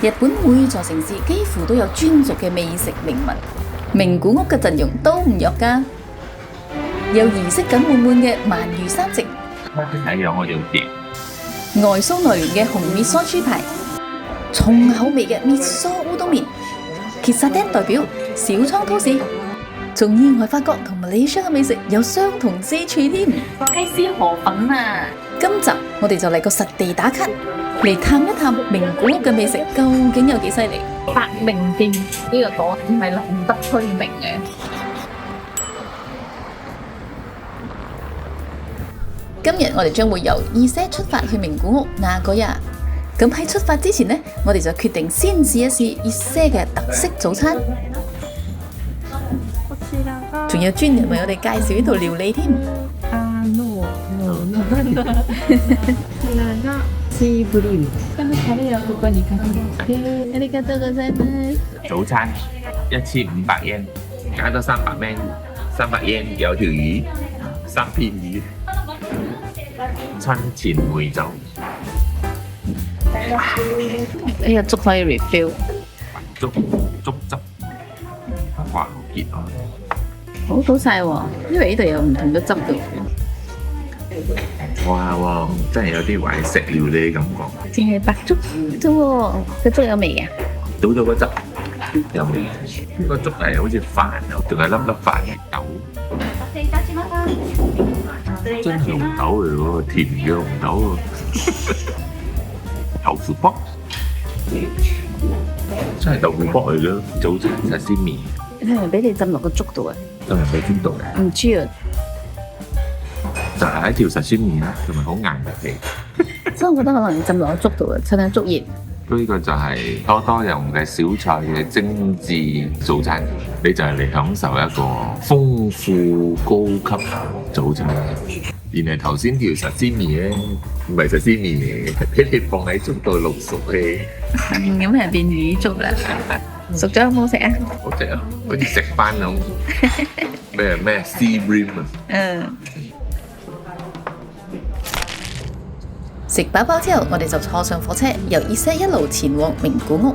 日本每座城市幾乎都有專屬嘅美食名物，名古屋嘅陣容都唔弱㗎。有儀式感滿滿嘅鰻魚三食，睇樣我就點外酥內軟嘅紅味噌豬排，重口味嘅味噌烏冬麵，其實丁代表小倉都市，仲意外發覺同馬來西亞嘅美食有相同之處添。雞絲河粉啊！今集我哋就嚟個實地打卡，嚟探一探名古屋嘅美食究竟有幾犀利。百名店呢個朵係咪浪得虛名嘅？今日我哋將會由伊勢出發去名古屋名古屋。咁喺出發之前呢，我哋就決定先試一試伊勢嘅特色早餐。仲有專人為我哋介紹呢道料理添。シーブリーム。このタレをここにかけて。ありがとうございます。早餐1500 yen，加多300 yen，300 yen 有條魚，3片魚，親前梅酒，呢個粥可以 refill。粥汁，哇好熱啊！好晒喎，因為呢度有唔同嘅汁嘅。哇，真係有啲懷石料理嘅感覺。淨係白粥啫喎，個粥有味啊？倒咗個汁有味，個粥係好似飯啊，仲係粒粒飯嘅豆。真係紅豆嚟喎，甜嘅紅豆喎。豆腐卜，真係豆腐卜嚟嘅。早餐沙司麵，係咪俾你浸落個粥度啊？今日喺邊度嘅？唔知啊，就係一條沙司麵啦，同埋好硬嘅皮。所以我覺得可能你浸落個粥度啊，趁下粥熱。呢個就係多多用嘅小菜嘅精緻早餐，你就係嚟享受一個豐富高級早餐。原來頭先條實絲麵咧，唔係實絲麵嚟嘅，係俾你放喺粥度淥熟嘅。咁係變魚粥啦，熟咗好唔好食啊？好食啊，好似食翻咁。咩 sea bream 啊？嗯。食飽飽之後，我哋就坐上火車，由伊勢一路前往名古屋，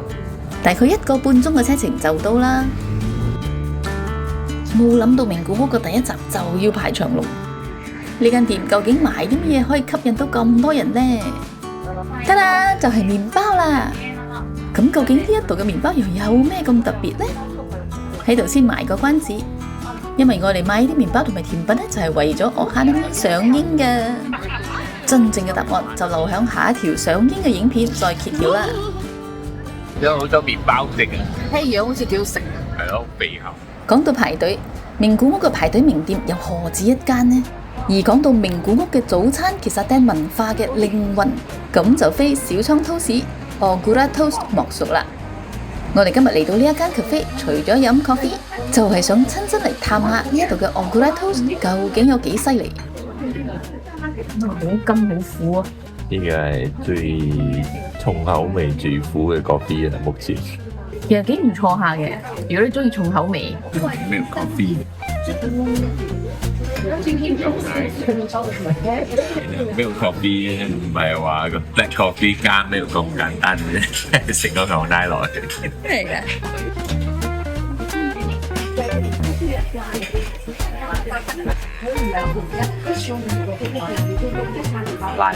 大概1個半鐘嘅車程就到啦。冇諗到名古屋嘅第一站就要排長龍，呢間店究竟賣啲乜嘢可以吸引到咁多人呢？得啦，就係麵包啦。咁究竟呢一度嘅麵包又有咩咁特別呢？喺度先賣個關子，因為我哋買呢啲麵包同埋甜品咧，就係為咗我下年上映嘅。真正嘅答案就留響下一條上映嘅影片再揭曉啦。有好多麵包食啊，睇樣好似幾好食。係咯，肥厚。講到排隊，名古屋嘅排隊名店又何止一間呢？而講到名古屋嘅早餐，其實係文化嘅靈魂，咁就非小倉 toast、Ogura Toast 莫屬啦。我哋今日嚟到呢一間 cafe，除咗飲 coffee，就係想親身嚟探下呢一度嘅 Ogura Toast 究竟有幾犀利。好甘好苦啊！呢個係最重口味最苦嘅 coffee 啊！目前其實幾唔錯下嘅，如果你中意重口味。咩 coffee？咩 coffee 唔係話個 black coffee 加咩咁簡單嘅，食個牛奶落去。係嘅。拉絲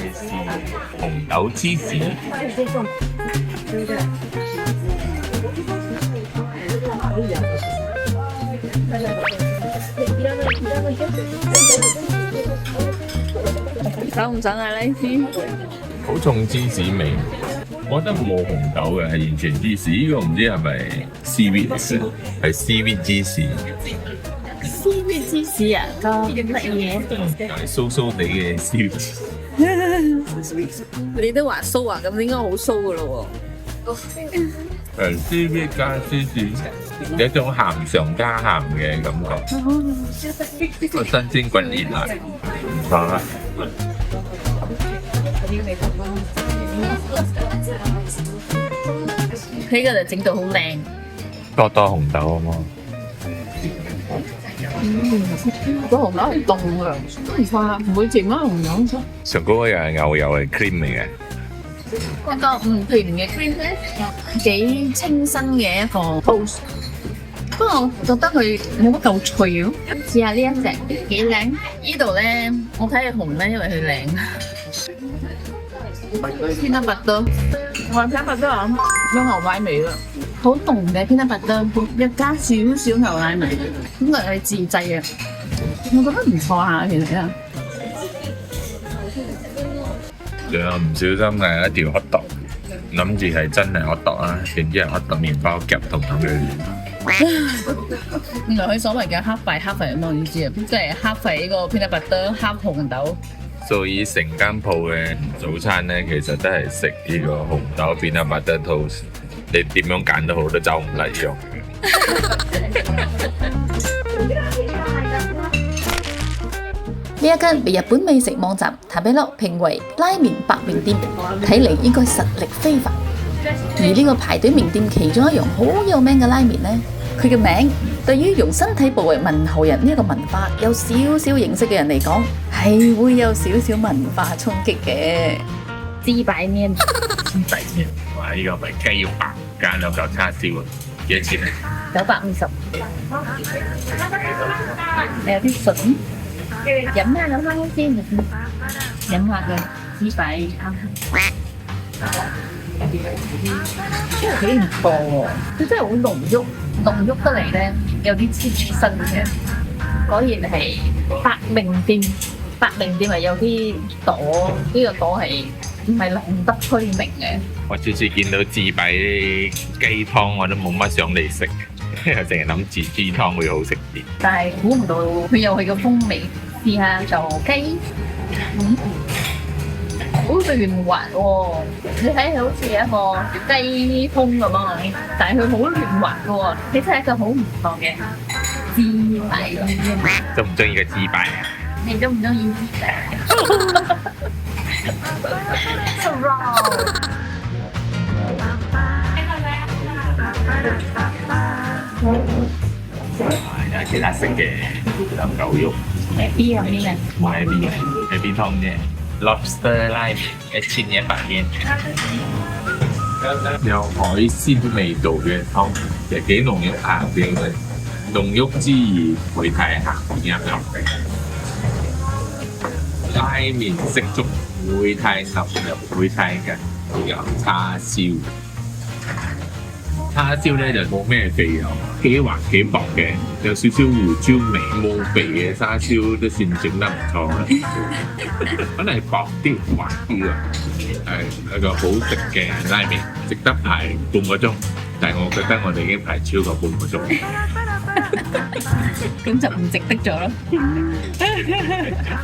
紅豆芝士，爽唔爽啊？呢啲好重芝士味。我覺得冇紅豆嘅，係完全芝士。呢個唔知係咪 seaweed 係 seaweed 芝士。seaweed 芝士啊，咁得意嘅。係酥酥地嘅 seaweed 芝士。你都話酥啊，咁應該好酥噶咯係 seaweed 加芝士，有一種鹹上加鹹嘅感覺。個新鮮滾熱辣，唔錯啦。佢呢個就整到好靚。多多紅豆啊嘛，個紅豆係凍㗎，都唔錯啊，唔會甜啊紅豆。上高嗰又係牛油係 cream 嚟嘅，嗰個唔甜嘅 cream 咧，幾清新嘅一個 toast。不過我覺得佢冇乜夠脆咯。試下呢一隻幾靚。呢度咧，我睇係紅咧，因為佢靚。peanut butter，我 peanut butter 啊，有牛奶味啦，好濃嘅 peanut butter，又加少少牛奶味，咁佢係自製嘅，我覺得唔錯下其實啊。仲有唔小心嘅一條黑豆，諗住係真係黑豆啦，點知係黑豆麵包夾同咁嘅。原來佢所謂嘅黑費係乜意思啊？即係黑費呢個 peanut butter 黑紅豆。所以成間鋪嘅早餐咧，其實都係食呢個紅豆 peanut butter toast。你點樣揀都好，都走唔甩用。呢一間被日本美食網站塔比洛評為拉麵百名店，睇嚟應該實力非凡。而呢個排隊名店其中一樣好有名嘅拉麵呢，佢嘅名對於用身體部位問候人呢一個文化有少少認識嘅人嚟講，係會有少少文化衝擊嘅。雞白麵，雞白麵，哇！呢個咪雞肉白加兩嚿叉燒啊，幾多錢啊？950。你有啲筍，飲下兩蚊先，飲下個雞白啱。幾唔錯喎，佢真係好濃郁，濃郁得嚟咧，有啲黐住身嘅。果然係百名店，百名店係有啲朵，呢個朵係唔係浪得虛名嘅。我次次見到自備啲雞湯，我都冇乜想嚟食，淨係諗住豬湯會好食啲。但係估唔到佢有佢嘅風味，試下就雞。好嫩滑喎，你睇佢好似一個雞胸咁啊，但係佢好嫩滑嘅喎，你真係一個好唔錯嘅雞排。中唔中意個雞排啊？你中唔中意？有其他色嘅有狗肉。係 B 入面嘅。冇係 B 嘅，係 B 湯啫。Lobster 拉麵1100yen，有海鮮味道嘅湯，其實幾濃郁下嘅，濃郁之餘會太鹹一鹹。拉麵色足，唔會太腍又唔會太緊，有叉燒。叉燒咧就冇咩肥油，幾滑幾薄嘅，有少少胡椒味，冇肥嘅叉燒都算整得唔錯啦。可能係薄啲、滑啲啊，係一個好食嘅拉麵，值得排半個鐘。但係我覺得我哋已經排超過半個鐘。咁就唔值得咗咯。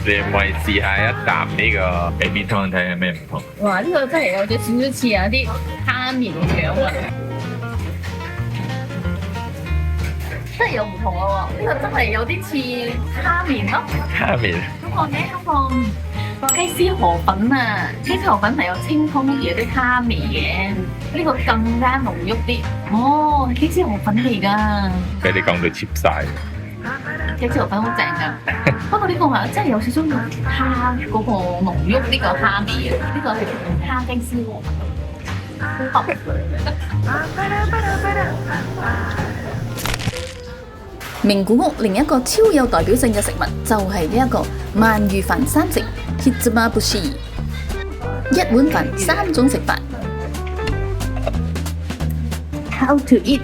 你係咪試下一啖呢個 baby 湯睇下咩唔同？哇！呢個真係有啲少少似有啲蝦麵樣啊！真係有唔同咯喎，呢個真係有啲似蝦麵咯。蝦麵。嗰個雞絲河粉啊，雞絲河粉係有清湯有啲蝦味嘅，呢個更加濃郁啲。哦，雞絲河粉嚟㗎。俾你講到 cheap 晒。雞絲河粉好正㗎，不過呢個係真係有少少蝦嗰個濃郁呢個蝦味啊，呢個係蝦雞絲河粉。名古屋另一個超有代表性嘅食物就係呢一個鰻魚飯三食 Hitsumabushi， 一碗飯3種食法。How to eat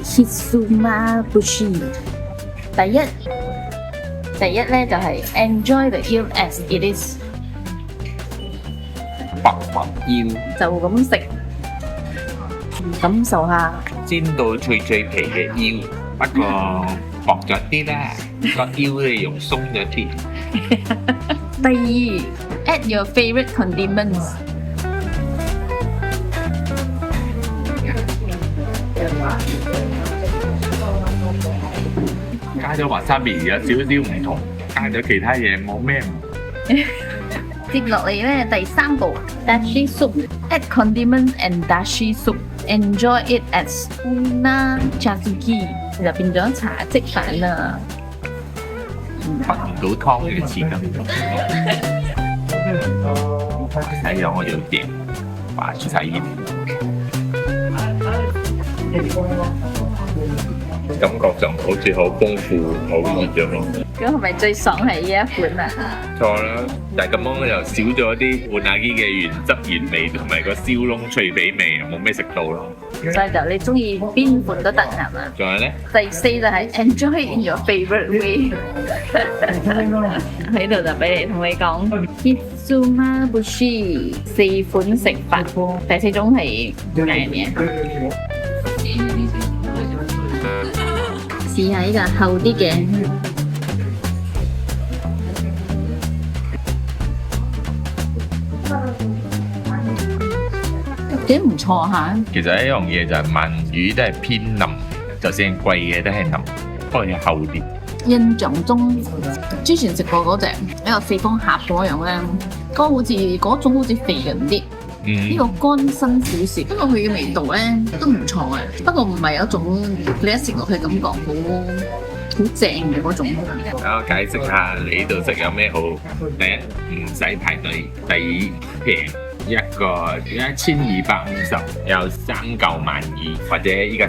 Hitsumabushi？ 第一咧就係 enjoy the eel as it is， 白雲煙就咁食，感受下煎到脆脆皮嘅腰，不過薄咗啲啦，個腰咧用鬆咗啲。第二 ，add your favorite condiments。加咗 wasabi 有少少唔同，加咗其他嘢冇咩唔同。接落嚟咧，第三步 dashi soup，add condiments and dashi soup，enjoy it as una chasuki， 就變咗茶漬飯啦。聞唔到湯嘅刺感。睇樣我要點，法去體驗。感覺上好似好豐富，好熱咗咯。咁係咪最爽係呢一款啊？錯啦，但係咁樣又少咗啲換下機嘅原汁原味，同埋個燒窿脆皮味，冇咩食到咯。所以就你中意邊款都得係嘛？仲有咧？第四就係 enjoy in your favorite way。喺度就俾你同你講 Hitsumabushi 4款食法，第四種係嗌咩？試下呢個厚啲嘅。幾唔錯嚇。其實一樣嘢就係鰻魚都係偏腍，就算貴嘅都係腍，不過要厚啲。印象中之前食過嗰隻一個四方盒嗰樣咧，嗰種好似肥人啲。呢個乾身少少，不過佢嘅味道咧都唔錯嘅，不過唔係一種你一食落去感覺好正嘅嗰種。我解釋下你呢度食有咩好。第一唔使排隊，第二平一個1250，有3嚿鰻魚或者呢個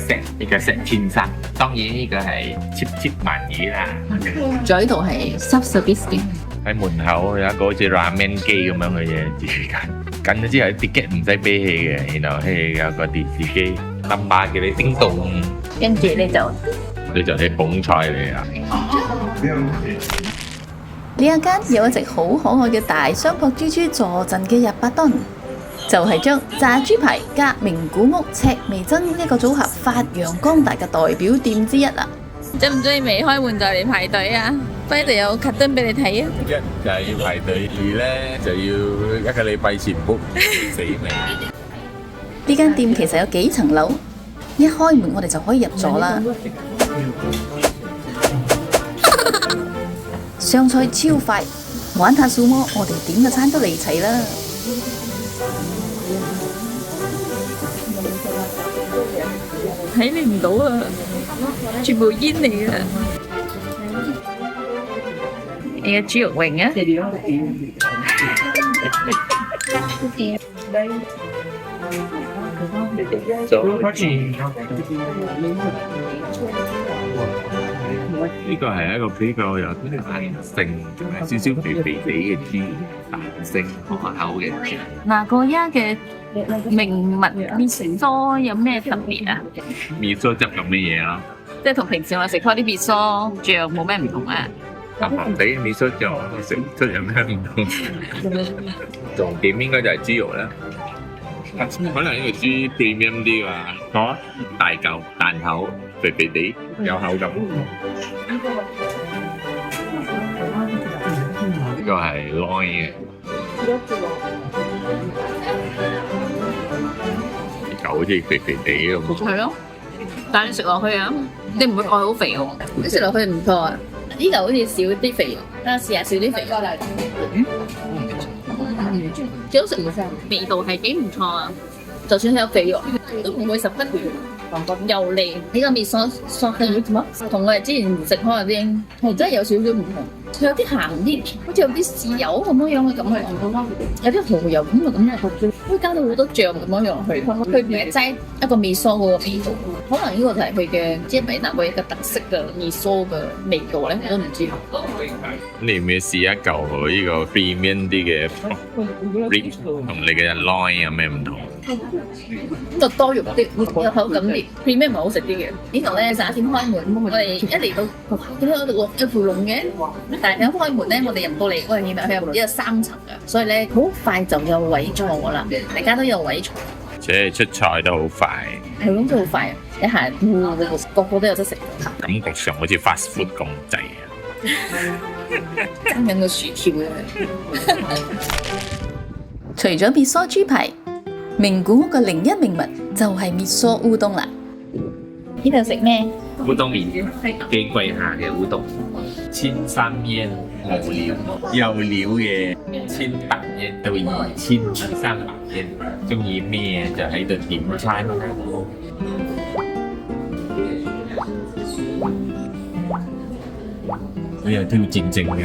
set 天生。當然呢個係 cheap 鰻魚啦。仲有呢度係 subservice 喺門口有一個好似 ramen 機咁樣嘅嘢，自己緊咗之後啲 ticket 唔使俾氣嘅，然後係有個電視機 number 叫你叮咚，跟住你就係捧菜嚟啦。呢一間有一隻好可愛嘅大雙撲豬豬坐鎮嘅日巴頓，就係將炸豬排加名古屋赤味噌一個組合發揚光大嘅代表店之一啦。中唔中意未開門就嚟排隊啊？呢度有卡登俾你睇啊！一就係要排隊，二咧就要一個禮拜前 book 死未。呢間店其實有幾層樓，一開門我哋就可以入座啦。上菜超快，玩下數魔，我哋點嘅餐都嚟齊啦。睇你唔到啊，全部煙嚟嘅。你嘅豬肉榮啊！呢個係一個比較有彈性同埋少少肥肥地嘅豬，彈性可口嘅豬。嗱，個家嘅名物味噌有咩特別啊？味噌汁咁嘅嘢咯，即係同平時我哋食開啲味噌醬冇咩唔同啊？鹹鹹地嘅味噌醬食出有咩唔同？重點應該就係豬肉啦，可能呢個豬 premium 啲㗎，大嚿彈口，肥肥地有口感。呢個係 loin 嘅，嚿好似肥肥地咁。係咯，但係你食落去啊，你唔會覺得好肥喎，你食落去唔錯啊。呢嚿好似少啲肥肉，等我試下少啲肥肉。幾好食，味道係幾唔錯啊！就算係有肥肉，都唔會十分油膩。呢個味噌同我哋之前食開嗰啲係真係有少少唔同。佢有啲鹹啲，好似有啲豉油咁樣嘅感覺，有啲蠔油咁嘅感覺，會加到好多醬咁樣落去。佢唔係齋一個味噌嗰個味道，可能呢個就係佢嘅即係美納味嘅特色嘅味噌嘅味道咧，我都唔知。你要唔要試一嚿呢個 premium 啲嘅 rib 同你嘅 loin 有咩唔同？就多肉啲，有口感啲 premium 係好食啲嘅。呢度咧11點開門，我哋一嚟到點解我哋落一條龍嘅？但係一開門咧，我哋入到嚟，我哋見到佢有3層嘅，所以咧好快就有位坐啦，大家都有位坐。且出菜都好快，係咁都好快，一下個個都有得食。感覺上好似 fast food 咁滯啊！爭緊個薯條嘅。除咗味噌豬排，名古屋嘅另一名物就係味噌烏冬啦。呢度食咩？烏冬麵，幾貴下嘅烏冬，1300yen冇料，有料嘅1800yen到2300yen，中意咩就喺度點餐。我有挑戰症嘅。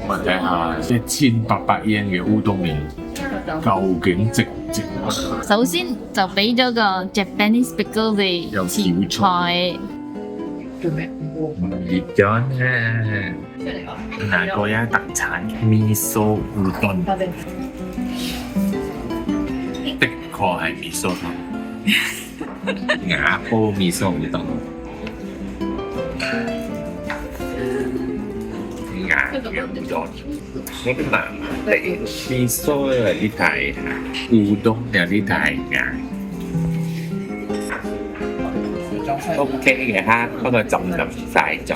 我睇下1800 yen 嘅烏冬麵究竟值唔值？首先就俾咗個 Japanese pickle 嘅前菜，熱咗咧，嗱個有特產味噌烏冬，的確係味噌湯，瓦煲味噌烏冬。硬嘅烏冬，我覺得麻麻地，味噌有啲太硬，烏冬有啲太硬。OK 嘅哈，不過浸晒咗。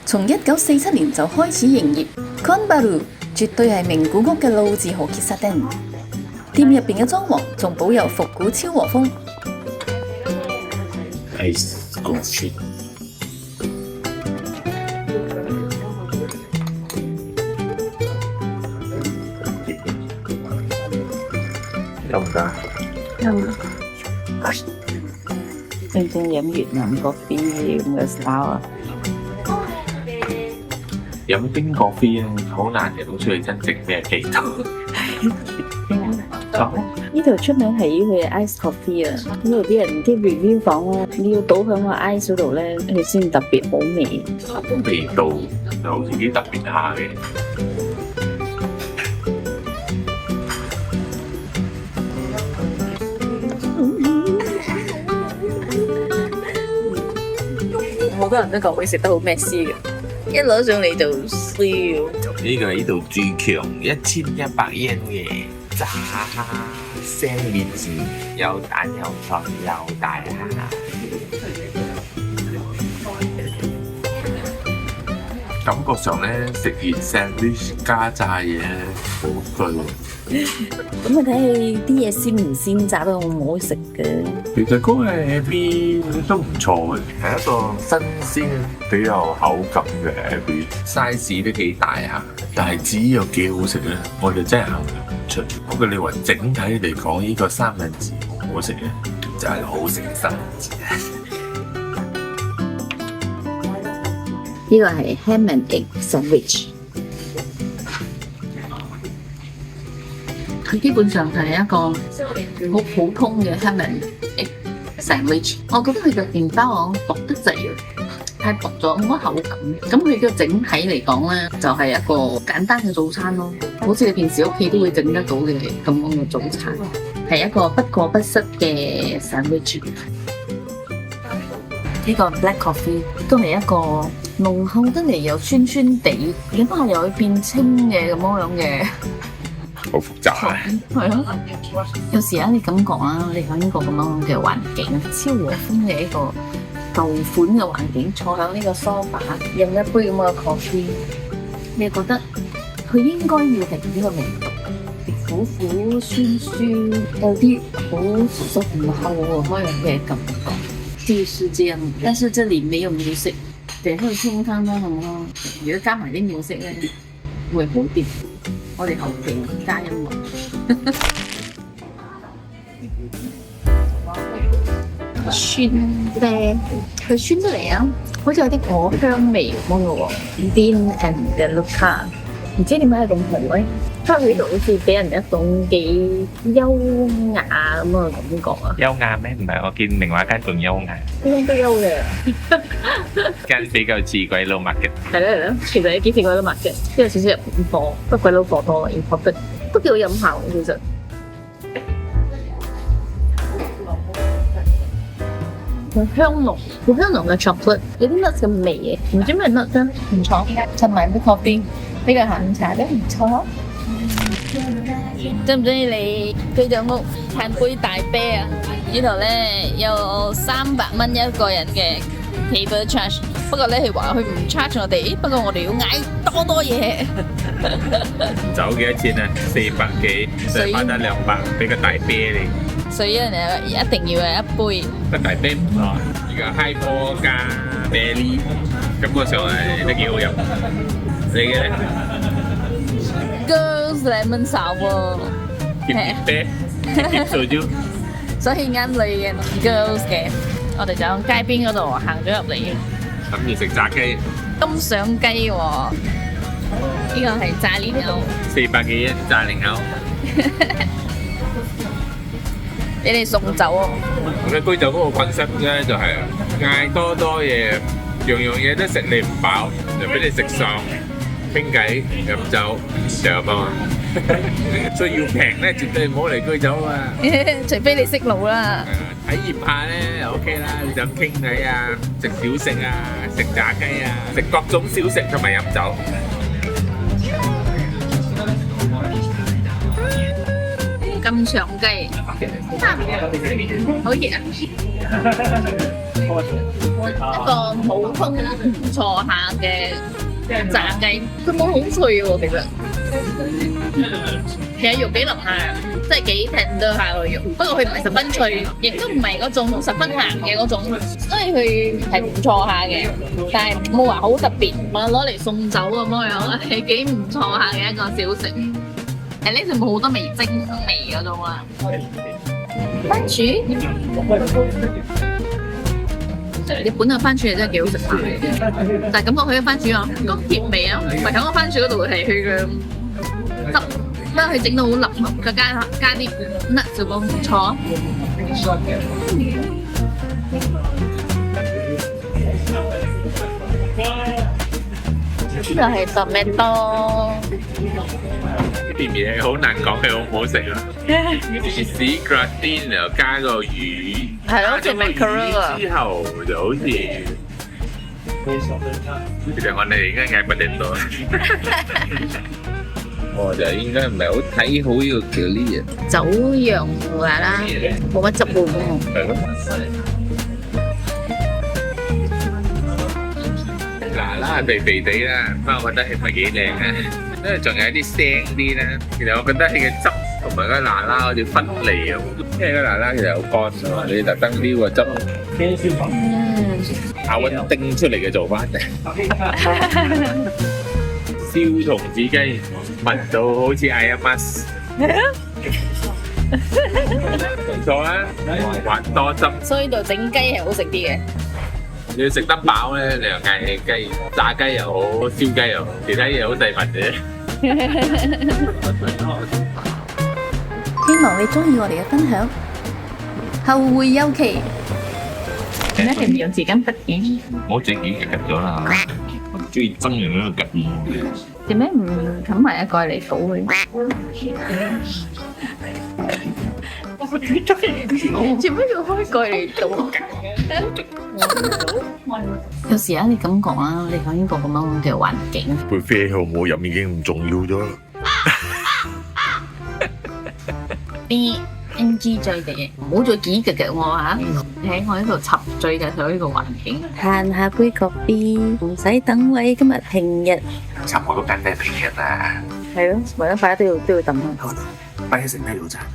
從1947年就開始營業 ，Konbaru 絕對係名古屋嘅老字號喫茶店。店入邊嘅裝潢仲保有復古昭和風。Ice coffee。得唔得？正正飲越南咖啡咁嘅 style 啊！飲冰咖啡咧，好難認到出嚟真正咩味道。呢度出名係佢嘅 ice coffee 啊！呢度啲人啲 review 講咧，你要倒響個 ice 嗰度咧，佢先特別好味。味道就好似幾特別下嘅。好多人都講會食得好 messy 嘅，一攞上嚟就燒。呢個係呢度最強1100 yen 嘅炸聲麵豉，有蛋有菜有大蝦。感覺上咧，食完 sandwich 加炸嘢好攰。咁你睇佢啲嘢鮮唔鮮，炸得好唔好食嘅？其實嗰個 AB 都唔錯嘅，係一個新鮮、比較口感嘅 AB，size 都幾大下，但係至於有幾好食咧，我就真係考慮唔出。不過你話整體嚟講，呢個三文治好唔好食咧，就係好食嘅三文治。呢個係 ham and egg sandwich， 佢基本上係一個好普通嘅 ham and egg sandwich。我覺得佢嘅麵包薄得滯，太薄咗，冇乜口感。咁佢嘅整體嚟講咧，就係一個簡單嘅早餐咯，好似你平時屋企都會整得到嘅咁樣嘅早餐，係一個不過不失嘅 sandwich。呢個 black coffee 都係一個濃厚得嚟又酸酸地，飲下又會變清嘅咁樣嘅。好複雜啊！係咯，有時啊，你咁講啊，你喺呢個咁樣嘅環境，超和風嘅一個舊款嘅環境，坐喺呢個梳化飲一杯咁嘅 coffee， 你覺得佢應該要係呢個味道，苦苦酸酸，有啲好醇厚嗰樣嘅感覺。就是這樣，但是這裡沒有music，等佢清湯啦咁咯。如果加埋啲music咧，會好啲。我哋後期加音樂。酸咧，佢酸出嚟啊，好似有啲果香味咁嘅喎。Dean and DeLuca， 唔知點解係咁好咧？翻去呢度好似俾人一種幾優雅咁嘅感覺啊！優雅咩？唔係，我見另外一間仲優雅，呢間都優嘅。間比較似鬼佬麥嘅。係咯係咯，其實有幾似鬼佬麥嘅，都有少少日本貨，不過鬼佬貨多啦，要覺得都幾好飲下喎，其實。好香濃，好香濃嘅 chocolate， 有啲 nuts 嘅味嘅，唔知咩 nuts 咧，唔錯。襯埋杯 coffee， 呢個下午茶都唔錯。中唔中意你居咗屋嘆杯大啤啊？呢度咧有300蚊一個人嘅 table charge， 不過咧佢話佢唔 charge 我哋，不過我哋要嗌多嘢。酒幾多錢啊？400幾，再翻得200，俾個大啤你。所以咧一定要有一杯。個大啤唔錯，而家 high ball 加啤梨，感覺上係都幾好飲。你嘅咧 Girls lemon sour， 甜啤，甜sau椒。所以啱你嘅 girls 嘅，我哋就喺街邊嗰度行咗入嚟，諗住食炸雞，金上雞喎，呢個係炸蓮藕， 400幾1炸蓮藕。俾你送走啊！我嘅居酒嗰個 concept 咧就係嗌多嘢，樣樣嘢都食你唔飽，就俾你食爽，傾偈飲酒就咁啊嘛。所以要平咧，絕對唔好嚟居酒啊！除非你識路啦。體驗下咧就 OK 啦，你就咁傾偈啊，食小食啊，食炸雞啊，食各種小食同埋飲酒。金腸雞，好熱啊！一個普通唔錯下嘅炸雞，佢冇好脆喎，其實肉幾腍下，即係幾 tender 下個肉。不過佢唔係十分脆，亦都唔係嗰種十分硬嘅嗰種，所以佢係唔錯下嘅。但係冇話好特別，我攞嚟送酒咁樣，係幾唔錯下嘅一個小食。誒呢度冇好多味精味嗰種啊，番薯，日本嘅番薯係真係幾好食嘅，但係感覺佢嘅番薯啊，個甜味啊，唔係喺個番薯嗰度，係佢嘅汁，不過佢整到好腍，佢加啲 nuts 就講唔錯。呢個係tomato。呢啲嘢好難講佢好唔好食咯。Cheese gratin 又加個魚，係咯，好似 macaroni 啊。之後就好似，其實我哋而家嗌不定到。我就應該唔係好睇好呢個叫呢嘢。酒釀話啦，冇乜汁喎。係咯。嗱啦係肥肥地啦，不過我覺得係咪幾靚啊？因為仲有啲腥啲咧，其實我覺得佢嘅汁同埋個嗱啦好似分離啊，因為個嗱啦其實好乾啊，你特登撩個汁，阿溫叮出嚟嘅做法。燒童子雞聞到好似嗌阿媽，唔錯啊，滑多汁。所以度整雞係好食啲嘅。你要食得飽咧，你又嗌雞、炸雞又好，燒雞又好，其他嘢好細份啫。希望你中意我哋嘅分享，後會有期。點解你唔用紙巾筆嘅？我自己夾咗啦，我中意真人嗰個夾嘅。點解唔冚埋一蓋嚟倒佢？做咩要開蓋嚟倒？有時啊，你咁講啊，你喺呢個咁樣嘅環境，杯啡好唔好飲已經唔重要咗。啲 NG 醉嘅，唔好再幾極嘅我嚇，喺我呢度沉醉嘅喺呢個環境，嘆下杯咖啡，唔使等位。今日平日，差唔多間咩平日啊？係咯，為咗快都要等下。不如食咩早餐？